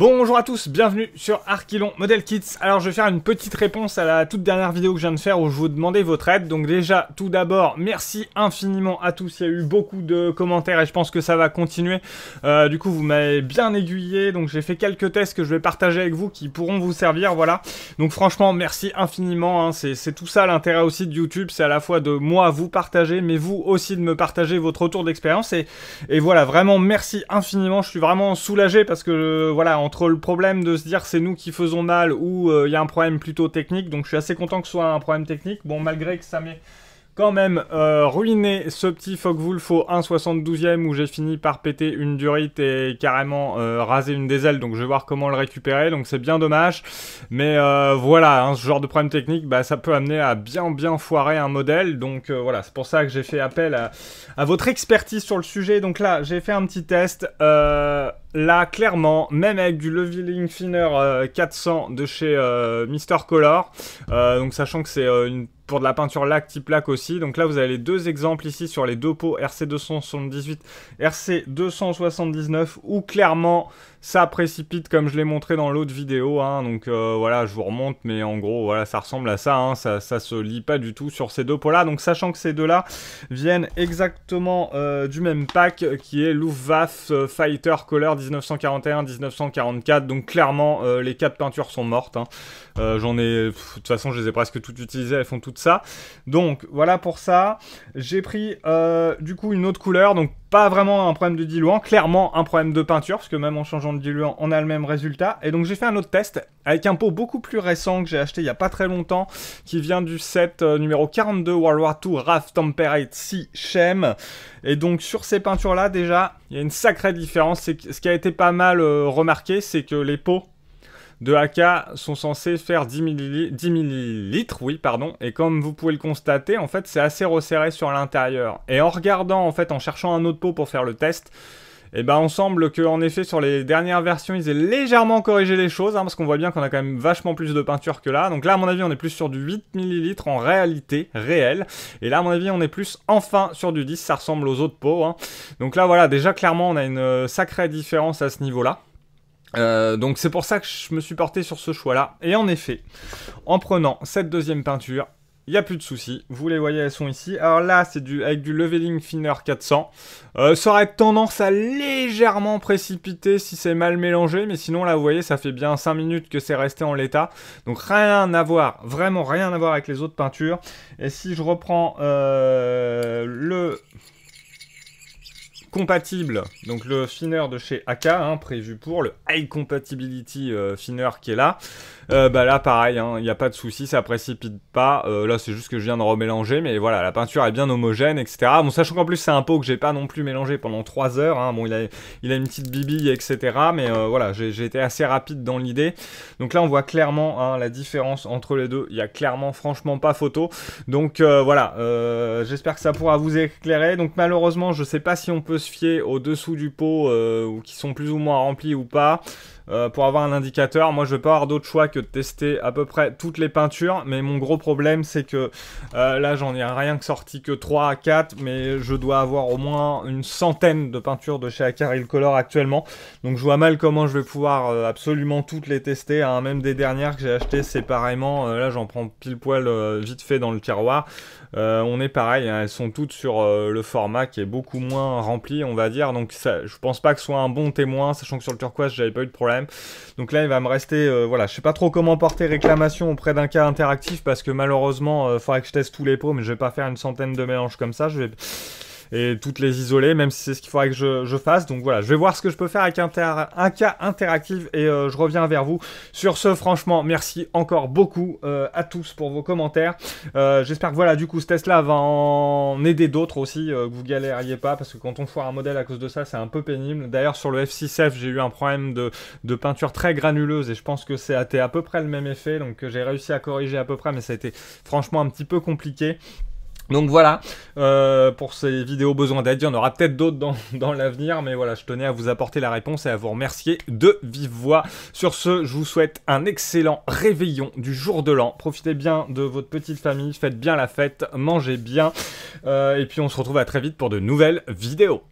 Bonjour à tous, bienvenue sur Archilon Model Kits. Alors je vais faire une petite réponse à la toute dernière vidéo que je viens de faire où je vous demandais votre aide. Donc déjà, tout d'abord, merci infiniment à tous. Il y a eu beaucoup de commentaires et je pense que ça va continuer. Du coup, vous m'avez bien aiguillé. Donc j'ai fait quelques tests que je vais partager avec vous qui pourront vous servir, voilà. Donc franchement, merci infiniment, hein. C'est tout ça l'intérêt aussi de YouTube. C'est à la fois de moi vous partager, mais vous aussi de me partager votre retour d'expérience. Et voilà, vraiment merci infiniment. Je suis vraiment soulagé parce que voilà, entre le problème de se dire c'est nous qui faisons mal ou il y a un problème plutôt technique, donc je suis assez content que ce soit un problème technique, bon malgré que ça m'ait quand même ruiné ce petit Focke-Wulf au 1/72e où j'ai fini par péter une durite et carrément raser une des ailes, donc je vais voir comment le récupérer, donc c'est bien dommage, mais voilà, hein, ce genre de problème technique, bah, ça peut amener à bien foirer un modèle, donc voilà, c'est pour ça que j'ai fait appel à votre expertise sur le sujet. Donc là, j'ai fait un petit test, là, clairement, même avec du Leveling Thinner 400 de chez Mr. Color, donc sachant que c'est pour de la peinture lac type lac aussi. Donc là, vous avez les deux exemples ici sur les deux pots RC278, RC279, où clairement, ça précipite comme je l'ai montré dans l'autre vidéo, hein. Donc voilà, je vous remonte, mais en gros, voilà, ça ressemble à ça, hein. Ça se lit pas du tout sur ces deux pots-là. Donc sachant que ces deux-là viennent exactement du même pack, qui est Luftwaffe Fighter Color 1941-1944. Donc clairement, les quatre peintures sont mortes, hein. J'en ai... de toute façon, je les ai presque toutes utilisées, elles font toutes ça. Donc voilà pour ça. J'ai pris du coup une autre couleur, donc pas vraiment un problème de diluant, clairement un problème de peinture, parce que même en changeant de diluant, on a le même résultat. Et donc j'ai fait un autre test avec un pot beaucoup plus récent que j'ai acheté il n'y a pas très longtemps, qui vient du set numéro 42 World War II Rough Temperate Sea Chem. Et donc sur ces peintures-là, déjà, il y a une sacrée différence. Ce qui a été pas mal remarqué, c'est que les pots de AK sont censés faire 10 millilitres, oui, pardon, et comme vous pouvez le constater, en fait, c'est assez resserré sur l'intérieur. Et en regardant, en fait, en cherchant un autre pot pour faire le test, eh ben, on semble qu'en effet, sur les dernières versions, ils aient légèrement corrigé les choses, hein, parce qu'on voit bien qu'on a quand même vachement plus de peinture que là. Donc là, à mon avis, on est plus sur du 8 millilitres en réalité, réel. Et là, à mon avis, on est plus enfin sur du 10, ça ressemble aux autres pots, hein. Donc là, voilà, déjà, clairement, on a une sacrée différence à ce niveau-là. Donc c'est pour ça que je me suis porté sur ce choix là. Et en effet, en prenant cette deuxième peinture, il n'y a plus de soucis. Vous les voyez, elles sont ici. Alors là, c'est avec du Leveling Thinner 400. Ça aurait tendance à légèrement précipiter si c'est mal mélangé. Mais sinon, là, vous voyez, ça fait bien 5 minutes que c'est resté en l'état. Donc rien à voir, vraiment rien à voir avec les autres peintures. Et si je reprends le compatible, donc le thinner de chez AK, hein, prévu pour le High Compatibility Thinner qui est là, bah là pareil, hein, il n'y a pas de souci, ça précipite pas, là c'est juste que je viens de remélanger, mais voilà, la peinture est bien homogène, etc. Bon, sachant qu'en plus c'est un pot que j'ai pas non plus mélangé pendant 3 heures, hein. Bon, il a une petite bibille, etc. Mais voilà, j'ai été assez rapide dans l'idée. Donc là on voit clairement, hein, la différence entre les deux, il y a clairement franchement pas photo. Donc voilà, j'espère que ça pourra vous éclairer. Donc malheureusement, je sais pas si on peut se fier au-dessous du pot ou qui sont plus ou moins remplis ou pas pour avoir un indicateur. Moi je vais pas avoir d'autre choix que de tester à peu près toutes les peintures, mais mon gros problème c'est que là j'en ai rien que sorti que 3 à 4, mais je dois avoir au moins une centaine de peintures de chez Archilon Color actuellement, donc je vois mal comment je vais pouvoir absolument toutes les tester, hein. Même des dernières que j'ai achetées séparément, là j'en prends pile poil vite fait dans le tiroir. On est pareil, hein, elles sont toutes sur le format qui est beaucoup moins rempli, on va dire, donc ça, je pense pas que ce soit un bon témoin, sachant que sur le turquoise j'avais pas eu de problème. Donc là il va me rester, voilà, je sais pas trop comment porter réclamation auprès d'un cas interactif, parce que malheureusement faudrait que je teste tous les pots, mais je vais pas faire une centaine de mélanges comme ça, et toutes les isoler, même si c'est ce qu'il faudrait que je fasse. Donc voilà, je vais voir ce que je peux faire avec un cas interactif et je reviens vers vous. Sur ce, franchement, merci encore beaucoup à tous pour vos commentaires. J'espère que voilà, du coup, ce test-là va en aider d'autres aussi, que vous galériez pas, parce que quand on foire un modèle à cause de ça, c'est un peu pénible. D'ailleurs, sur le F6F, j'ai eu un problème de peinture très granuleuse et je pense que c'était à peu près le même effet, donc j'ai réussi à corriger à peu près, mais ça a été franchement un petit peu compliqué. Donc voilà, pour ces vidéos besoin d'aide, il y en aura peut-être d'autres dans l'avenir, mais voilà, je tenais à vous apporter la réponse et à vous remercier de vive voix. Sur ce, je vous souhaite un excellent réveillon du jour de l'an. Profitez bien de votre petite famille, faites bien la fête, mangez bien, et puis on se retrouve à très vite pour de nouvelles vidéos.